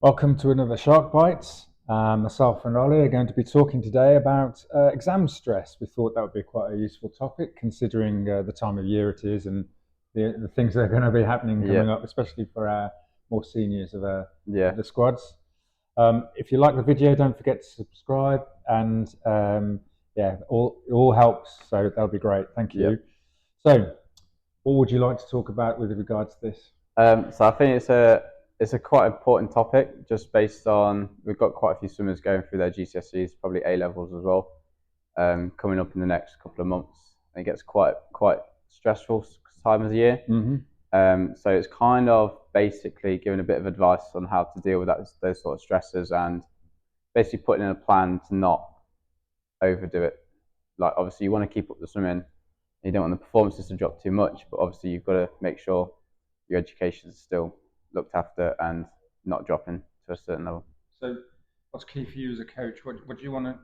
Welcome to another Shark Bites. Myself and Ollie are going to be talking today about exam stress. We thought that would be quite a useful topic considering the time of year it is and the things that are going to be happening coming up, especially for our more seniors of the squads. If you like the video, don't forget to subscribe and it all helps, so that'll be great. Thank you. So, what would you like to talk about with regards to this? So I think it's a quite important topic, just based on we've got quite a few swimmers going through their GCSEs, probably A levels as well, coming up in the next couple of months. And it gets quite stressful time of the year. So it's kind of basically giving a bit of advice on how to deal with those sort of stresses, and basically putting in a plan to not overdo it. Like, obviously you want to keep up the swimming, you don't want the performances to drop too much, but obviously you've got to make sure your education is still looked after and not dropping to a certain level. So, what's key for you as a coach? What do you want to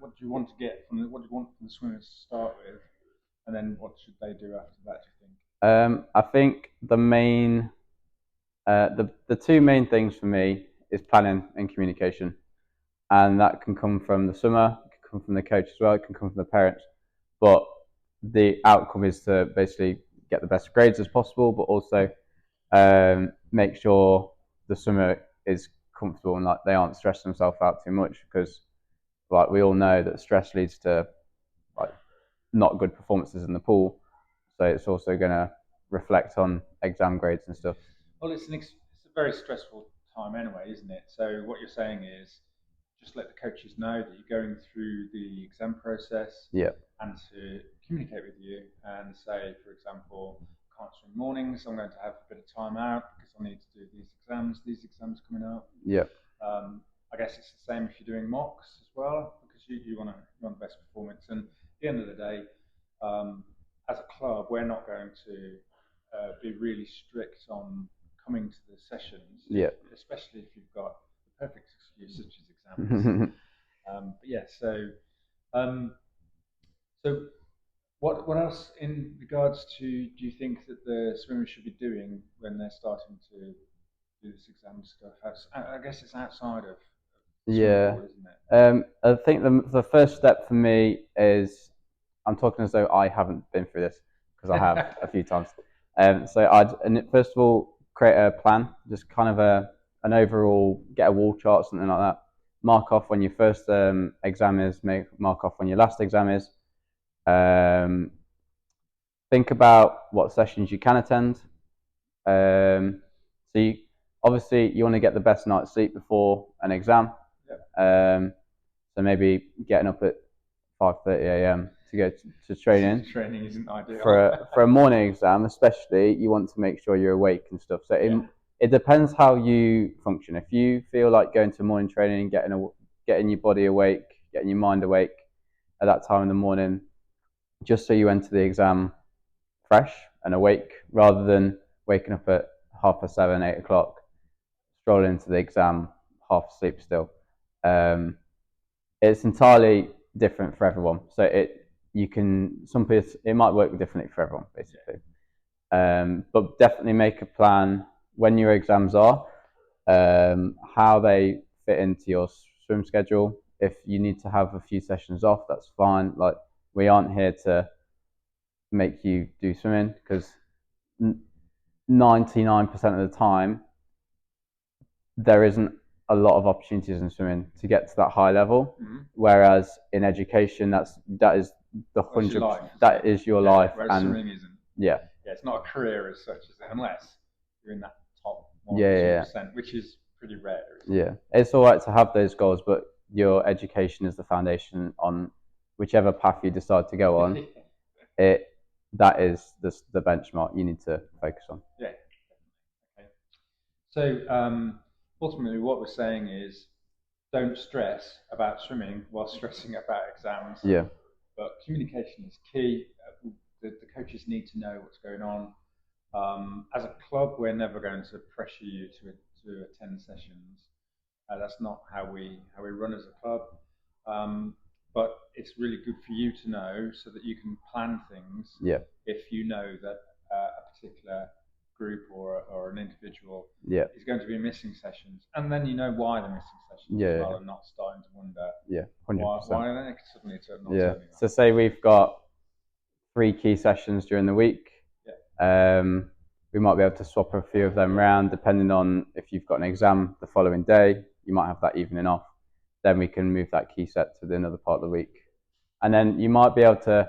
get from what do you want from the swimmers to start with, and then what should they do after that? Do you think? I think the two main things for me is planning and communication, and that can come from the swimmer, it can come from the coach as well, it can come from the parents. But the outcome is to basically get the best grades as possible, but also make sure the swimmer is comfortable and like they aren't stressing themselves out too much, because like we all know that stress leads to like not good performances in the pool, so it's also going to reflect on exam grades and stuff. Well, it's a very stressful time anyway, isn't it? So what you're saying is just let the coaches know that you're going through the exam process, and to communicate with you and say, for example, I can't swim mornings, so I'm going to have a bit of time out because I need to do these exams coming up. I guess it's the same if you're doing mocks as well, because you want the best performance. And at the end of the day, as a club, we're not going to be really strict on coming to the sessions, especially if you've got the perfect excuse such as exams. So what else in regards to do you think that the swimmers should be doing when they're starting to do this exam stuff? I guess it's outside of pool, isn't it? I think the first step for me is, I'm talking as though I haven't been through this, because I have a few times. So first of all create a plan, just kind of an overall, get a wall chart, something like that. Mark off when your first exam is, mark off when your last exam is. Think about what sessions you can attend. So obviously you want to get the best night's sleep before an exam. So maybe getting up at 5:30 a.m. to go to training. Training isn't ideal. For a morning exam, especially, you want to make sure you're awake and stuff. So it depends how you function. If you feel like going to morning training, getting your body awake, getting your mind awake at that time in the morning, just so you enter the exam fresh and awake, rather than waking up at 7:30, 8 o'clock, strolling into the exam half asleep still. It's entirely different for everyone. So it might work differently for everyone, basically. But definitely make a plan when your exams are, how they fit into your swim schedule. If you need to have a few sessions off, that's fine. Like, we aren't here to make you do swimming, because 99% of the time there isn't a lot of opportunities in swimming to get to that high level. Whereas in education, that is the 100%. That is your life. Whereas swimming isn't. It's not a career as such, unless you're in that top 1%, which is pretty rare. It's all right to have those goals, but your education is the foundation on whichever path you decide to go on. That is the benchmark you need to focus on. Okay. So ultimately, what we're saying is, don't stress about swimming while stressing about exams. But communication is key. The coaches need to know what's going on. As a club, we're never going to pressure you to attend sessions. That's not how we run as a club. But it's really good for you to know, so that you can plan things. If you know that a particular group or an individual yeah, is going to be missing sessions, and then you know why they're missing sessions as well, and not starting to wonder 100%. why they suddenly not turning up. So say we've got 3 key sessions during the week. We might be able to swap a few of them around depending on if you've got an exam the following day. You might have that evening off. Then we can move that key set to another part of the week. And then you might be able to,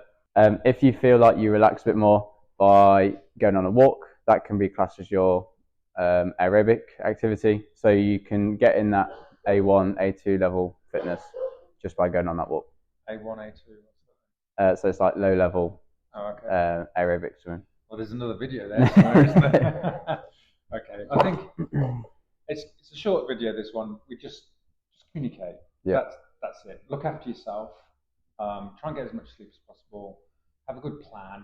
if you feel like you relax a bit more by going on a walk, that can be classed as your aerobic activity. So you can get in that A1, A2 level fitness just by going on that walk. A1, A2? So it's like low level aerobic swimming. Well, there's another video there somewhere, isn't there? Okay, I think it's a short video, this one. We just communicate. That's it. Look after yourself. Try and get as much sleep as possible. Have a good plan,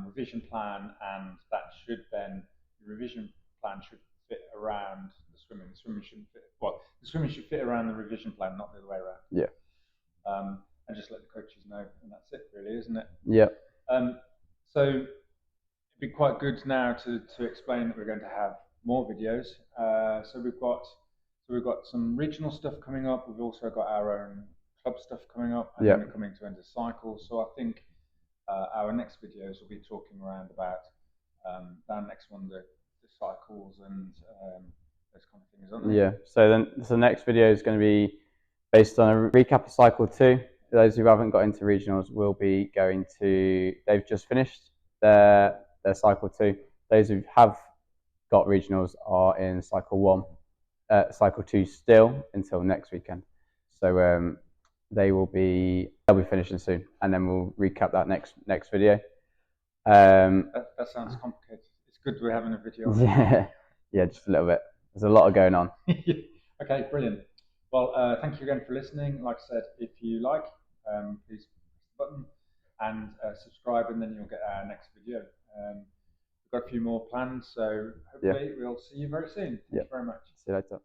revision plan, and that should then, the revision plan should fit around the swimming. The swimming shouldn't fit, well, the swimming should fit around the revision plan, not the other way around. And just let the coaches know, and that's it really, isn't it? So it'd be quite good now to explain that we're going to have more videos. So we've got some regional stuff coming up. We've also got our own club stuff coming up, and then we're coming to end of cycle. So I think our next videos will be talking around about our next one, the cycles and those kind of things, aren't they? So then the next video is going to be based on a recap of cycle 2. For those who haven't got into regionals, will be going to, they've just finished their cycle 2. Those who have got regionals are in cycle 1, cycle 2 still until next weekend. So they'll be finishing soon, and then we'll recap that next video. That sounds complicated. It's good we're having a video. Yeah, just a little bit. There's a lot going on. Okay, brilliant. Well, thank you again for listening. Like I said, if you like, please press the button and subscribe, and then you'll get our next video. We've got a few more plans, so hopefully we'll see you very soon. Thank you very much. See you later.